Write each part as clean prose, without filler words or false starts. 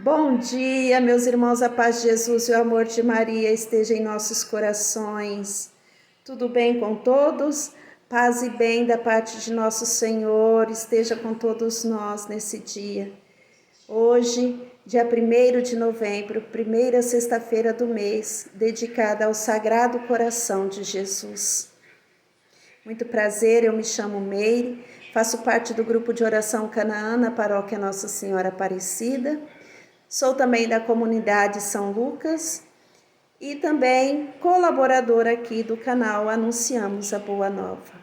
Bom dia, meus irmãos, a paz de Jesus e o amor de Maria esteja em nossos corações. Tudo bem com todos? Paz e bem da parte de nosso Senhor esteja com todos nós nesse dia. Hoje, dia 1º de novembro, primeira sexta-feira do mês, dedicada ao Sagrado Coração de Jesus. Muito prazer, eu me chamo Meire, faço parte do grupo de oração Canaã na paróquia Nossa Senhora Aparecida. Sou também da comunidade São Lucas e também colaboradora aqui do canal Anunciamos a Boa Nova.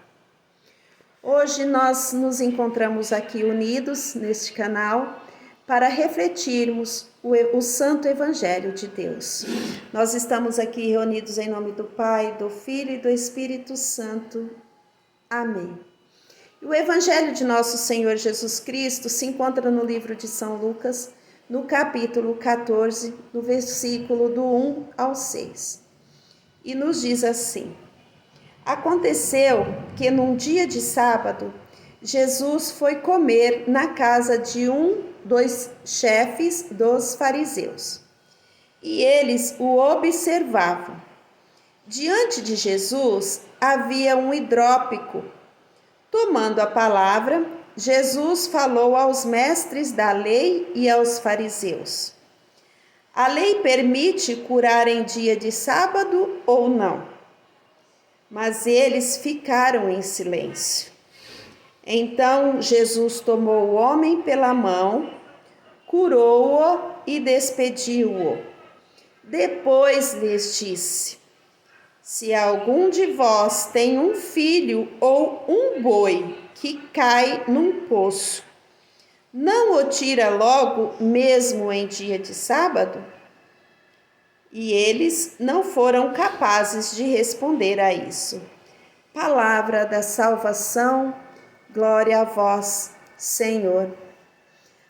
Hoje nós nos encontramos aqui unidos neste canal para refletirmos o Santo Evangelho de Deus. Nós estamos aqui reunidos em nome do Pai, do Filho e do Espírito Santo. Amém. O Evangelho de nosso Senhor Jesus Cristo se encontra no livro de São Lucas, no capítulo 14, no versículo do 1 ao 6. E nos diz assim: Aconteceu que num dia de sábado, Jesus foi comer na casa de dos chefes dos fariseus. E eles o observavam. Diante de Jesus havia um hidrópico. Tomando a palavra, Jesus falou aos mestres da lei e aos fariseus: A lei permite curar em dia de sábado ou não? Mas eles ficaram em silêncio. Então Jesus tomou o homem pela mão, curou-o e despediu-o. Depois lhes disse: Se algum de vós tem um filho ou um boi que cai num poço, não o tira logo, mesmo em dia de sábado? E eles não foram capazes de responder a isso. Palavra da salvação, glória a vós, Senhor.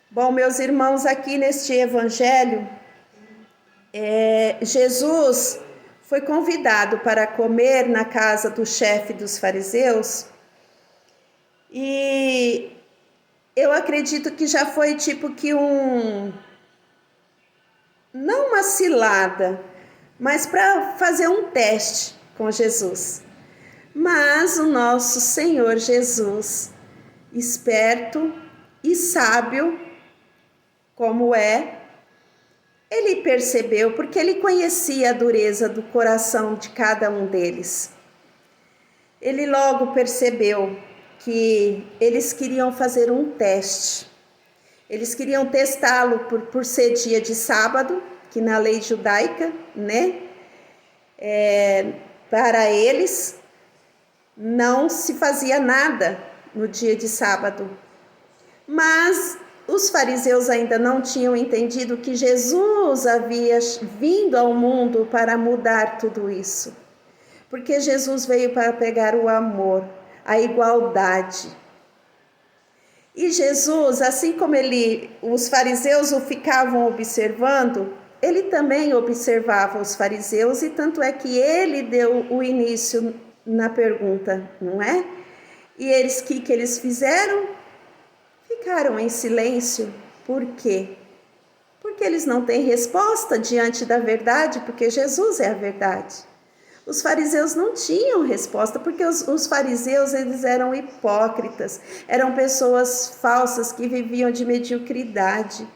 Bom, meus irmãos, aqui neste evangelho, Jesus foi convidado para comer na casa do chefe dos fariseus. E eu acredito que já foi tipo que não uma cilada, mas para fazer um teste com Jesus. Mas o nosso Senhor Jesus, esperto e sábio como é, ele percebeu, porque ele conhecia a dureza do coração de cada um deles. Ele logo percebeu que eles queriam fazer um teste. Eles queriam testá-lo por ser dia de sábado, que na lei judaica, para eles não se fazia nada no dia de sábado. Mas os fariseus ainda não tinham entendido que Jesus havia vindo ao mundo para mudar tudo isso. Porque Jesus veio para pegar o amor, a igualdade. E Jesus, assim como os fariseus o ficavam observando, ele também observava os fariseus, e tanto é que ele deu o início na pergunta, não é? E eles, que eles fizeram? Ficaram em silêncio. Por quê? Porque eles não têm resposta diante da verdade, porque Jesus é a verdade. Os fariseus não tinham resposta, porque os fariseus, eles eram hipócritas, eram pessoas falsas que viviam de mediocridade,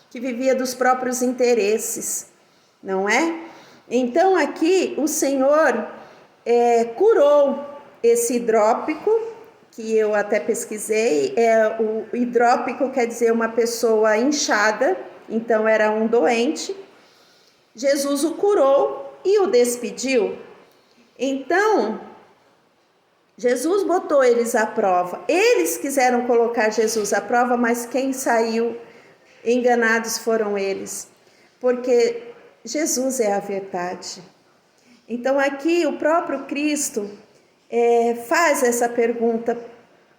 que viviam dos próprios interesses, não é? Então aqui o Senhor curou esse hidrópico, que eu até pesquisei. O hidrópico quer dizer uma pessoa inchada, então era um doente. Jesus o curou e o despediu. Então, Jesus botou eles à prova. Eles quiseram colocar Jesus à prova, mas quem saiu enganados foram eles. Porque Jesus é a verdade. Então, aqui o próprio Cristo faz essa pergunta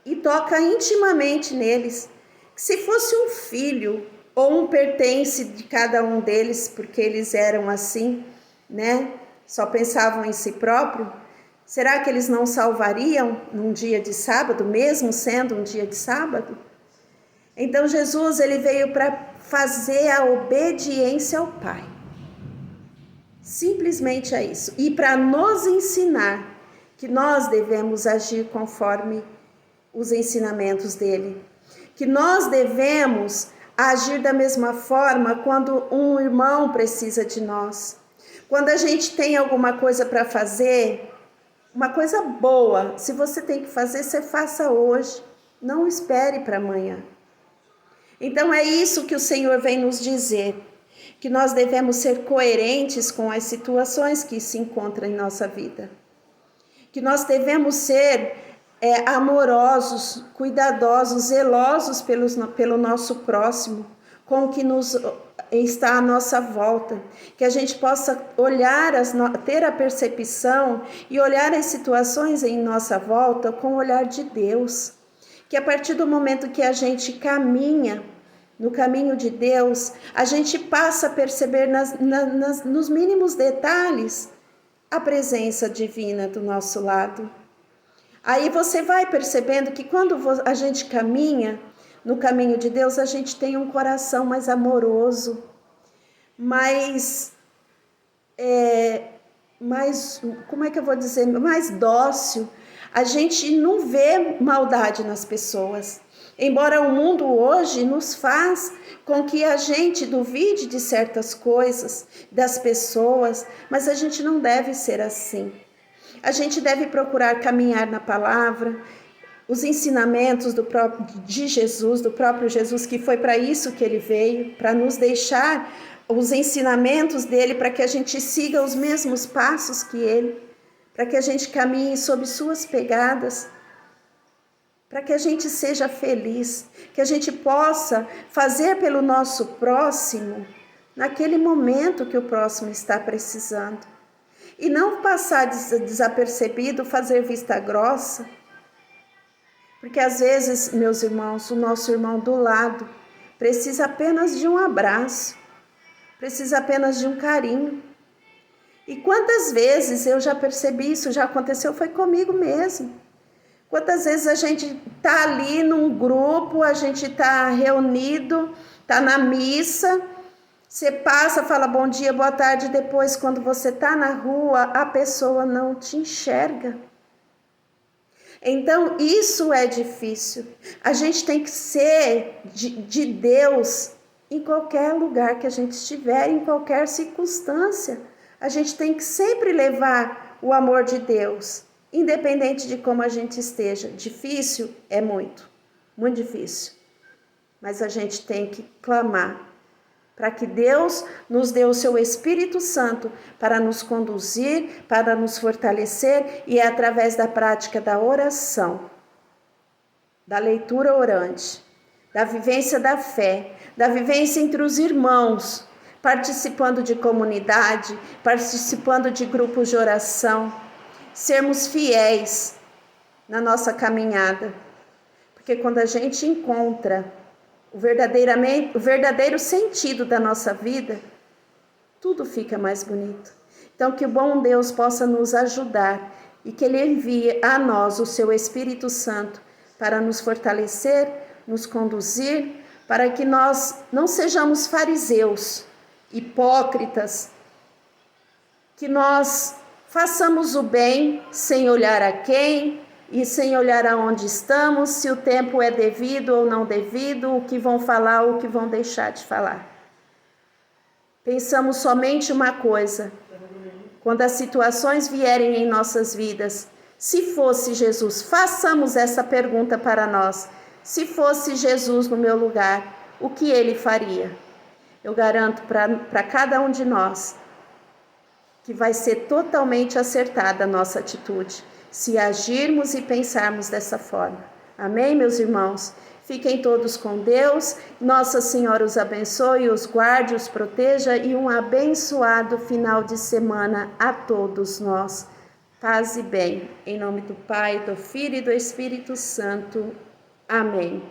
e toca intimamente neles. Se fosse um filho ou um pertence de cada um deles, porque eles eram assim, só pensavam em si próprio, será que eles não salvariam num dia de sábado, mesmo sendo um dia de sábado? Então Jesus, ele veio para fazer a obediência ao Pai. Simplesmente é isso. E para nos ensinar que nós devemos agir conforme os ensinamentos dele. Que nós devemos agir da mesma forma quando um irmão precisa de nós. Quando a gente tem alguma coisa para fazer, uma coisa boa, se você tem que fazer, você faça hoje. Não espere para amanhã. Então é isso que o Senhor vem nos dizer, que nós devemos ser coerentes com as situações que se encontram em nossa vida. Que nós devemos ser amorosos, cuidadosos, zelosos pelo nosso próximo, com o que está à nossa volta. Que a gente possa olhar, ter a percepção e olhar as situações em nossa volta com o olhar de Deus. Que a partir do momento que a gente caminha no caminho de Deus, a gente passa a perceber nos mínimos detalhes a presença divina do nosso lado. Aí você vai percebendo que quando a gente caminha no caminho de Deus, a gente tem um coração mais amoroso, mais, como é que eu vou dizer, mais dócil. A gente não vê maldade nas pessoas. Embora o mundo hoje nos faz com que a gente duvide de certas coisas, das pessoas, mas a gente não deve ser assim. A gente deve procurar caminhar na palavra, os ensinamentos de Jesus, do próprio Jesus, que foi para isso que ele veio, para nos deixar os ensinamentos dele, para que a gente siga os mesmos passos que ele, para que a gente caminhe sob suas pegadas, para que a gente seja feliz, que a gente possa fazer pelo nosso próximo naquele momento que o próximo está precisando. E não passar desapercebido, fazer vista grossa, porque às vezes, meus irmãos, o nosso irmão do lado precisa apenas de um abraço, precisa apenas de um carinho. E quantas vezes eu já percebi isso, já aconteceu, foi comigo mesmo. Quantas vezes a gente está ali num grupo, a gente está reunido, está na missa, você passa, fala bom dia, boa tarde, depois quando você está na rua, a pessoa não te enxerga. Então isso é difícil. A gente tem que ser de Deus em qualquer lugar que a gente estiver, em qualquer circunstância. A gente tem que sempre levar o amor de Deus. Independente de como a gente esteja. Difícil é muito difícil. Mas a gente tem que clamar para que Deus nos dê o seu Espírito Santo para nos conduzir, para nos fortalecer, e é através da prática da oração, da leitura orante, da vivência da fé, da vivência entre os irmãos, participando de comunidade, participando de grupos de oração, sermos fiéis na nossa caminhada, porque quando a gente encontra o verdadeiro sentido da nossa vida, tudo fica mais bonito. Então que o bom Deus possa nos ajudar e que Ele envie a nós o seu Espírito Santo para nos fortalecer, nos conduzir, para que nós não sejamos fariseus, hipócritas, que nós façamos o bem sem olhar a quem e sem olhar aonde estamos, se o tempo é devido ou não devido, o que vão falar ou o que vão deixar de falar. Pensamos somente uma coisa: quando as situações vierem em nossas vidas, se fosse Jesus, façamos essa pergunta para nós: se fosse Jesus no meu lugar, o que ele faria? Eu garanto para cada um de nós que vai ser totalmente acertada a nossa atitude, se agirmos e pensarmos dessa forma. Amém, meus irmãos? Fiquem todos com Deus. Nossa Senhora os abençoe, os guarde, os proteja e um abençoado final de semana a todos nós. Paz e bem. Em nome do Pai, do Filho e do Espírito Santo. Amém.